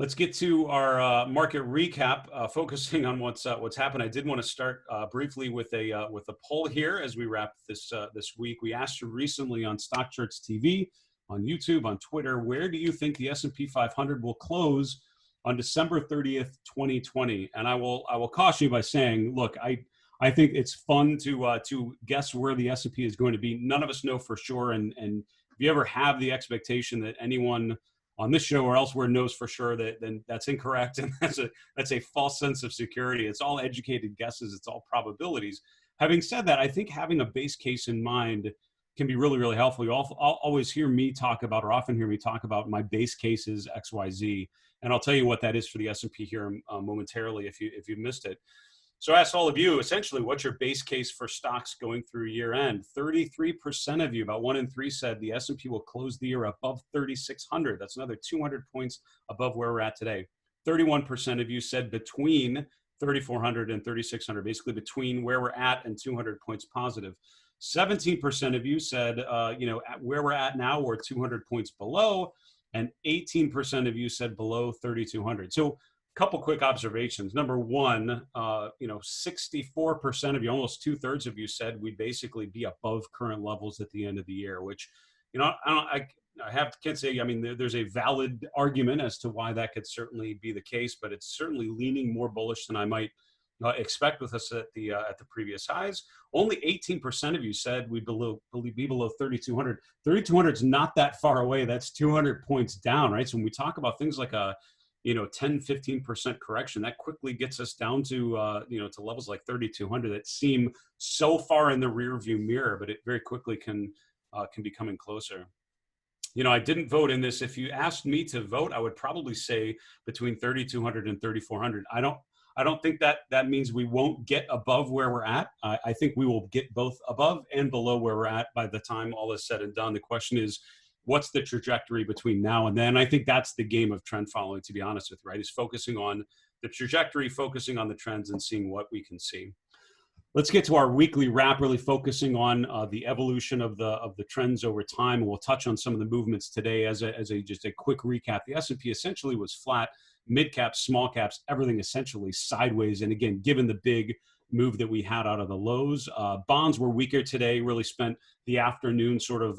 Let's get to our market recap, focusing on what's happened. I did want to start briefly with a poll here as we wrap this week. We asked you recently on StockCharts TV, on YouTube, on Twitter, where do you think the S&P 500 will close on December 30th, 2020? And I will caution you by saying, look, I think it's fun to guess where the S&P is going to be. None of us know for sure, and if you ever have the expectation that anyone on this show or elsewhere knows for sure, then that's incorrect, and that's a false sense of security. It's all educated guesses. It's all probabilities. Having said that, I think having a base case in mind can be really, really helpful. You always hear me talk about, or often hear me talk about, my base case is XYZ, and I'll tell you what that is for the S&P here momentarily if you missed it. So I asked all of you, essentially, what's your base case for stocks going through year end? 33% of you, about 1 in 3, said the S&P will close the year above 3,600. That's another 200 points above where we're at today. 31% of you said between 3,400 and 3,600, basically between where we're at and 200 points positive. 17% of you said, at where we're at now, we're 200 points below, and 18% of you said below 3,200. So couple quick observations. Number one, 64% of you, almost 2/3 of you, said we'd basically be above current levels at the end of the year, which, I can't say, I mean, there's a valid argument as to why that could certainly be the case, but it's certainly leaning more bullish than I might expect with us at the previous highs. Only 18% of you said we'd be below 3,200. 3,200 is not that far away. That's 200 points down, right? So when we talk about things like a 10-15% correction, that quickly gets us down to to levels like 3,200 that seem so far in the rear view mirror, but it very quickly can be coming closer. I didn't vote in this. If you asked me to vote, I would probably say between 3,200 and 3,400. I don't think that means we won't get above where we're at. I think we will get both above and below where we're at by the time all is said and done. The question is, what's the trajectory between now and then? I think that's the game of trend following, to be honest with you, right? Is focusing on the trajectory, focusing on the trends, and seeing what we can see. Let's get to our weekly wrap, really focusing on the evolution of the trends over time. And we'll touch on some of the movements today as just a quick recap. The S&P essentially was flat, mid caps, small caps, everything essentially sideways. And again, given the big move that we had out of the lows, bonds were weaker today, really spent the afternoon sort of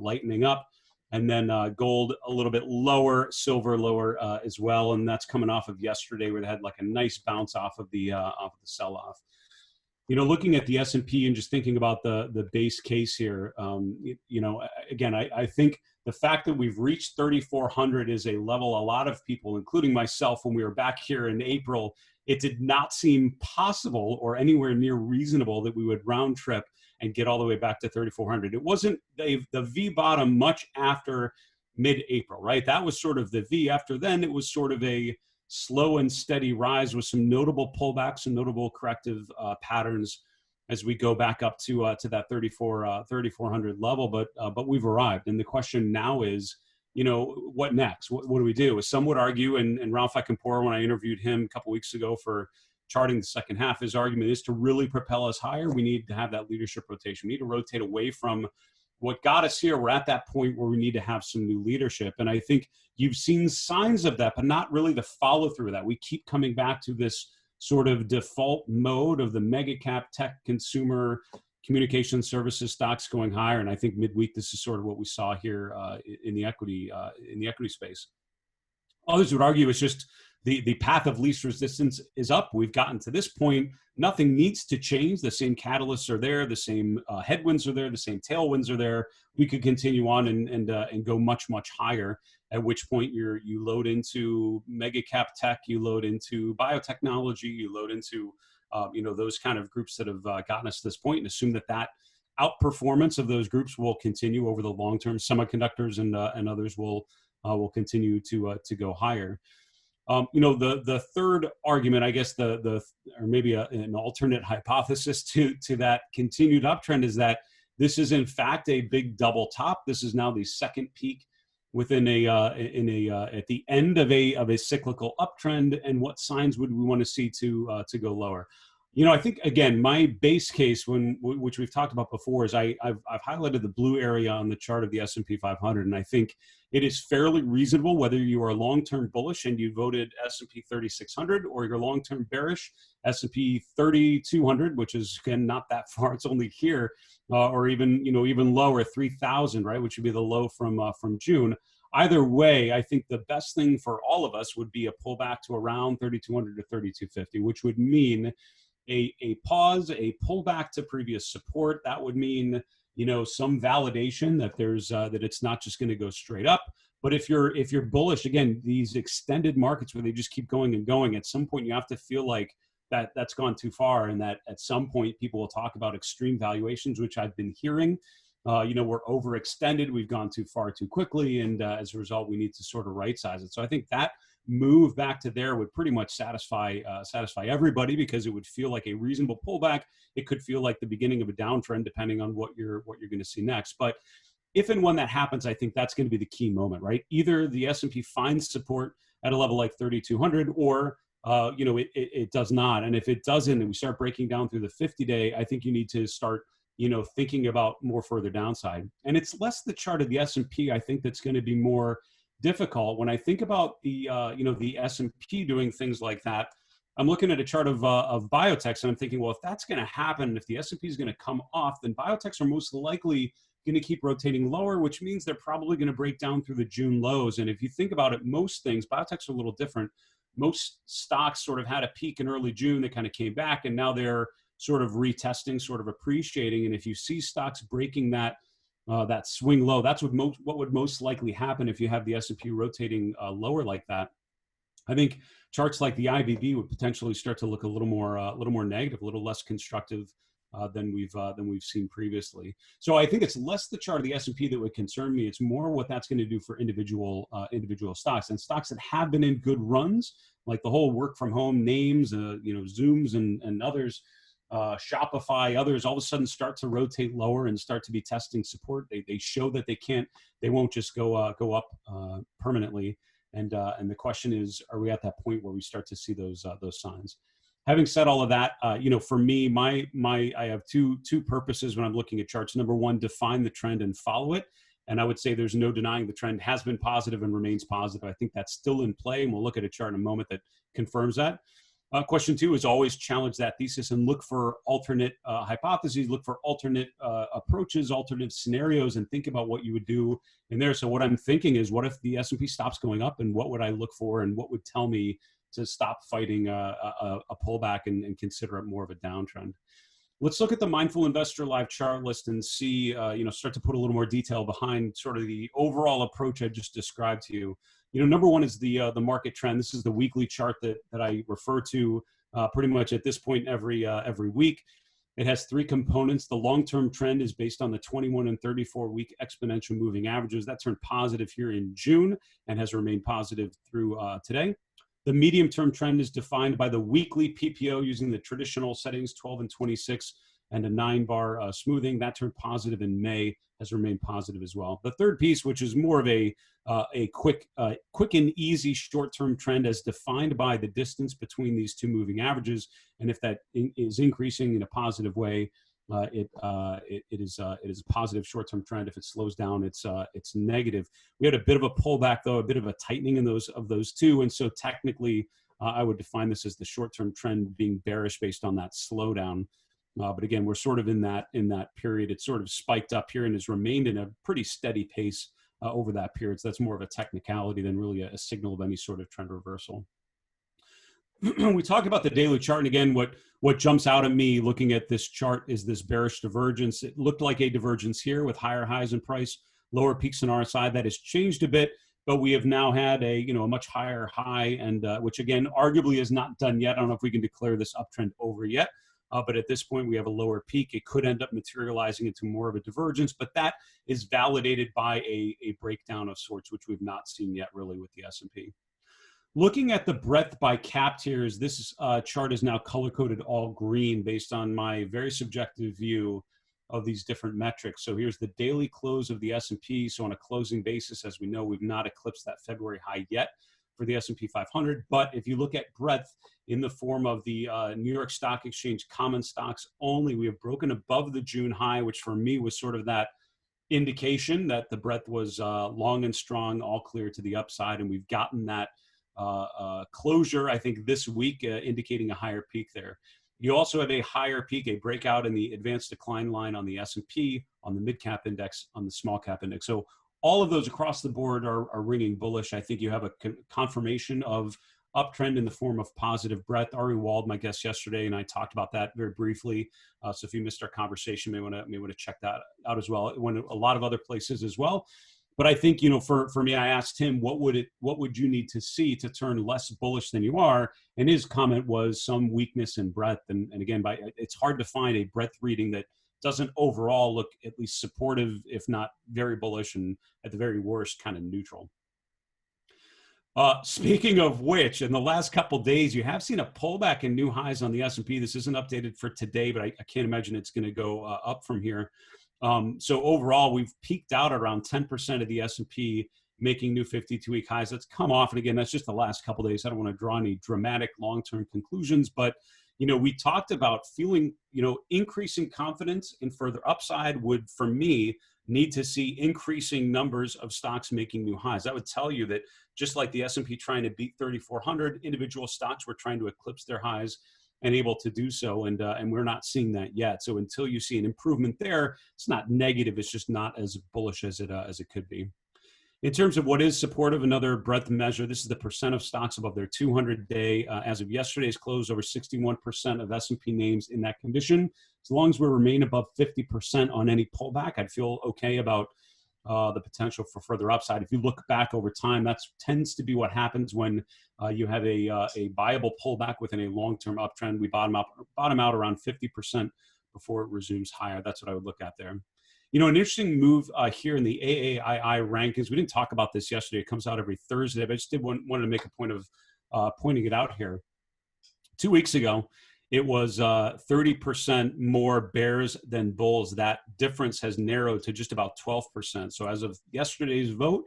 lightening up. And then gold a little bit lower, silver lower as well. And that's coming off of yesterday where they had like a nice bounce off of the sell-off. Looking at the S&P and just thinking about the base case here, again, I think the fact that we've reached 3,400 is a level a lot of people, including myself, when we were back here in April, it did not seem possible or anywhere near reasonable that we would round trip and get all the way back to 3,400. It wasn't the V bottom much after mid-April, right? That was sort of the V. After then, it was sort of a slow and steady rise with some notable pullbacks and notable corrective patterns as we go back up to that 3,400 level. But we've arrived, and the question now is, what next? What do we do? Some would argue, and Ralph Ekampor, when I interviewed him a couple weeks ago for charting the second half, his argument is to really propel us higher, we need to have that leadership rotation. We need to rotate away from what got us here. We're at that point where we need to have some new leadership. And I think you've seen signs of that, but not really the follow through of that. We keep coming back to this sort of default mode of the mega cap tech consumer communication services stocks going higher. And I think midweek, this is sort of what we saw here in the equity space. Others would argue it's just the path of least resistance is up. We've gotten to this point. Nothing needs to change. The same catalysts are there. The same headwinds are there. The same tailwinds are there. We could continue on and go much, much higher, at which point you load into mega cap tech, you load into biotechnology, you load into those kind of groups that have gotten us to this point, and assume that outperformance of those groups will continue over the long term. Semiconductors and others will continue to go higher. The third argument, I guess, or maybe an alternate hypothesis to that continued uptrend is that this is in fact a big double top. This is now the second peak within at the end of a cyclical uptrend. And what signs would we want to see to go lower? I think again, my base case, which we've talked about before, is I've highlighted the blue area on the chart of the S&P 500, and I think it is fairly reasonable whether you are long-term bullish and you voted S&P 3600, or you're long-term bearish S&P 3200, which is again not that far; it's only here, or even lower 3000, right, which would be the low from June. Either way, I think the best thing for all of us would be a pullback to around 3200 to 3250, which would mean a pause, a pullback to previous support. That would mean, some validation that that it's not just going to go straight up. But if you're bullish, again, these extended markets where they just keep going and going, at some point you have to feel like that's gone too far, and that at some point people will talk about extreme valuations, which I've been hearing. We're overextended, we've gone too far too quickly, and as a result, we need to sort of right size it. So I think that move back to there would pretty much satisfy everybody, because it would feel like a reasonable pullback. It could feel like the beginning of a downtrend, depending on what you're going to see next. But if and when that happens, I think that's going to be the key moment, right? Either the S&P finds support at a level like 3,200, or it does not. And if it doesn't, and we start breaking down through the 50-day, I think you need to start thinking about more further downside. And it's less the chart of the S&P, I think, that's going to be more difficult. When I think about the S&P doing things like that, I'm looking at a chart of biotechs, and I'm thinking, well, if that's going to happen, if the S&P is going to come off, then biotechs are most likely going to keep rotating lower, which means they're probably going to break down through the June lows. And if you think about it, most things, biotechs are a little different. Most stocks sort of had a peak in early June, they kind of came back, and now they're sort of retesting, sort of appreciating. And if you see stocks breaking that swing low, that's what would most likely happen if you have the S&P rotating lower like that. I think charts like the IBB would potentially start to look a little more negative, a little less constructive than we've seen previously. So I think it's less the chart of the S&P that would concern me. It's more what that's going to do for individual stocks, and stocks that have been in good runs, like the whole work from home names, Zooms and others. Shopify, others, all of a sudden start to rotate lower and start to be testing support. They show that they won't just go up permanently. And the question is, are we at that point where we start to see those signs? Having said all of that, for me, I have two purposes when I'm looking at charts. Number one, define the trend and follow it. And I would say there's no denying the trend has been positive and remains positive. I think that's still in play, and we'll look at a chart in a moment that confirms that. Question two is always challenge that thesis and look for alternate hypotheses, look for alternate approaches, alternate scenarios, and think about what you would do in there. So what I'm thinking is, what if the S&P stops going up, and what would I look for, and what would tell me to stop fighting a pullback and consider it more of a downtrend? Let's look at the Mindful Investor Live chart list and see, start to put a little more detail behind sort of the overall approach I just described to you. Number one is the market trend. This is the weekly chart that I refer to pretty much at this point every week. It has three components. The long-term trend is based on the 21 and 34-week exponential moving averages. That turned positive here in June and has remained positive through today. The medium-term trend is defined by the weekly PPO using the traditional settings, 12 and 26, and a 9-bar smoothing. That turned positive in May, has remained positive as well. The third piece, which is more of a quick and easy short-term trend, as defined by the distance between these two moving averages, and if that is increasing in a positive way, it is a positive short-term trend. If it slows down, it's negative. We had a bit of a pullback, though, a bit of a tightening in those two, and so technically, I would define this as the short-term trend being bearish based on that slowdown. But again, we're sort of in that period. It sort of spiked up here and has remained in a pretty steady pace over that period. So that's more of a technicality than really a signal of any sort of trend reversal. We talk about the daily chart, and again, what jumps out at me looking at this chart is this bearish divergence. It looked like a divergence here with higher highs in price, lower peaks in RSI. That has changed a bit, but we have now had a much higher high, and which again arguably is not done yet. I don't know if we can declare this uptrend over yet. But at this point, we have a lower peak. It could end up materializing into more of a divergence, but that is validated by a breakdown of sorts, which we've not seen yet really with the S&P. Looking at the breadth by cap tiers, this chart is now color-coded all green based on my very subjective view of these different metrics. So here's the daily close of the S&P. So on a closing basis, as we know, we've not eclipsed that February high yet. for the S&P 500. But if you look at breadth in the form of the New York Stock Exchange common stocks only, we have broken above the June high, which for me was sort of that indication that the breadth was long and strong, all clear to the upside. And we've gotten that closure, I think, this week, indicating a higher peak there. You also have a higher peak, a breakout in the advanced decline line on the S&P, on the mid-cap index, on the small-cap index. So all of those across the board are ringing bullish. I think you have a confirmation of uptrend in the form of positive breadth. Ari Wald, my guest yesterday, and I talked about that very briefly. So if you missed our conversation, may want to check that out as well. It went a lot of other places as well. But I think, for me, I asked him, what would you need to see to turn less bullish than you are? And his comment was some weakness in breadth. And again, it's hard to find a breadth reading that doesn't overall look at least supportive, if not very bullish, and at the very worst, kind of neutral. Speaking of which, in the last couple of days, you have seen a pullback in new highs on the S&P. This isn't updated for today, but I can't imagine it's going to go up from here. So overall, we've peaked out around 10% of the S&P, making new 52-week highs. That's come off. And again, that's just the last couple of days. I don't want to draw any dramatic long-term conclusions, but we talked about feeling, increasing confidence in further upside would, for me, need to see increasing numbers of stocks making new highs. That would tell you that just like the S&P trying to beat 3,400, individual stocks were trying to eclipse their highs and able to do so. And we're not seeing that yet. So until you see an improvement there, it's not negative. It's just not as bullish as it could be. In terms of what is supportive, another breadth measure, this is the percent of stocks above their 200-day. As of yesterday's close, over 61% of S&P names in that condition. As long as we remain above 50% on any pullback, I'd feel okay about the potential for further upside. If you look back over time, that tends to be what happens when you have a viable pullback within a long-term uptrend. We bottom out around 50% before it resumes higher. That's what I would look at there. An interesting move here in the AAII rankings. We didn't talk about this yesterday. It comes out every Thursday, but I just wanted to make a point of pointing it out here. 2 weeks ago, it was 30% more bears than bulls. That difference has narrowed to just about 12%. So as of yesterday's vote,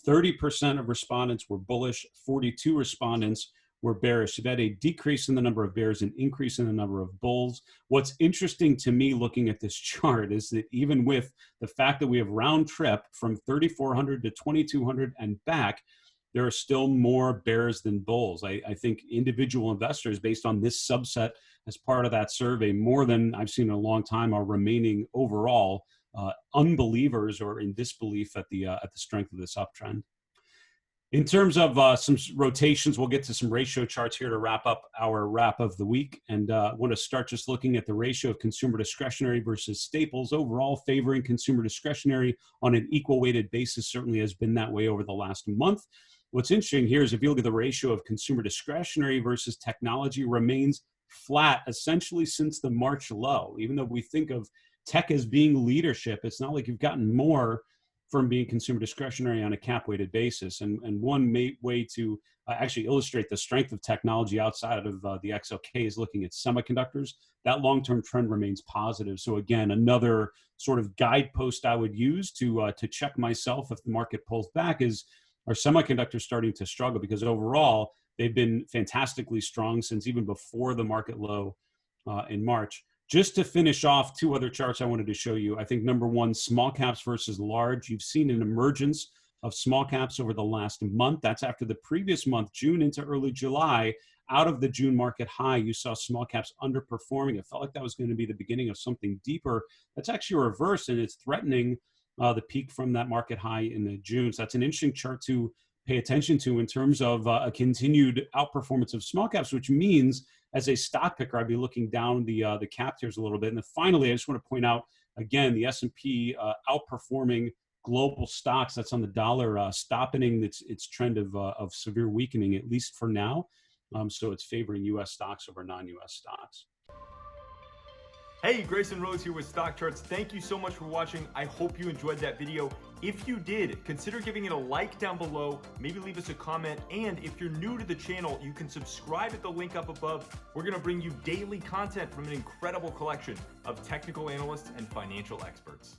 30% of respondents were bullish, 42 respondents were bearish. You've had a decrease in the number of bears and increase in the number of bulls. What's interesting to me looking at this chart is that even with the fact that we have round trip from 3,400 to 2,200 and back, there are still more bears than bulls. I think individual investors, based on this subset as part of that survey, more than I've seen in a long time, are remaining overall unbelievers or in disbelief at the strength of this uptrend. In terms of some rotations, we'll get to some ratio charts here to wrap up our wrap of the week. And I want to start just looking at the ratio of consumer discretionary versus staples. Overall, favoring consumer discretionary on an equal weighted basis certainly has been that way over the last month. What's interesting here is if you look at the ratio of consumer discretionary versus technology, remains flat essentially since the March low. Even though we think of tech as being leadership, it's not like you've gotten more from being consumer discretionary on a cap-weighted basis. And one way to actually illustrate the strength of technology outside of the XLK is looking at semiconductors. That long-term trend remains positive. So again, another sort of guidepost I would use to check myself if the market pulls back is, are semiconductors starting to struggle? Because overall, they've been fantastically strong since even before the market low in March. Just to finish off, two other charts I wanted to show you. I think number one, small caps versus large. You've seen an emergence of small caps over the last month. That's after the previous month, June into early July. Out of the June market high, you saw small caps underperforming. It felt like that was going to be the beginning of something deeper. That's actually a reverse, and it's threatening the peak from that market high in the June. So that's an interesting chart to pay attention to in terms of a continued outperformance of small caps, which means as a stock picker, I'd be looking down the cap tiers a little bit. And then finally, I just want to point out, again, the S&P outperforming global stocks. That's on the dollar, stopping its trend of severe weakening, at least for now. So it's favoring U.S. stocks over non-U.S. stocks. Hey, Grayson Rose here with StockCharts. Thank you so much for watching. I hope you enjoyed that video. If you did, consider giving it a like down below, maybe leave us a comment, and if you're new to the channel, you can subscribe at the link up above. We're gonna bring you daily content from an incredible collection of technical analysts and financial experts.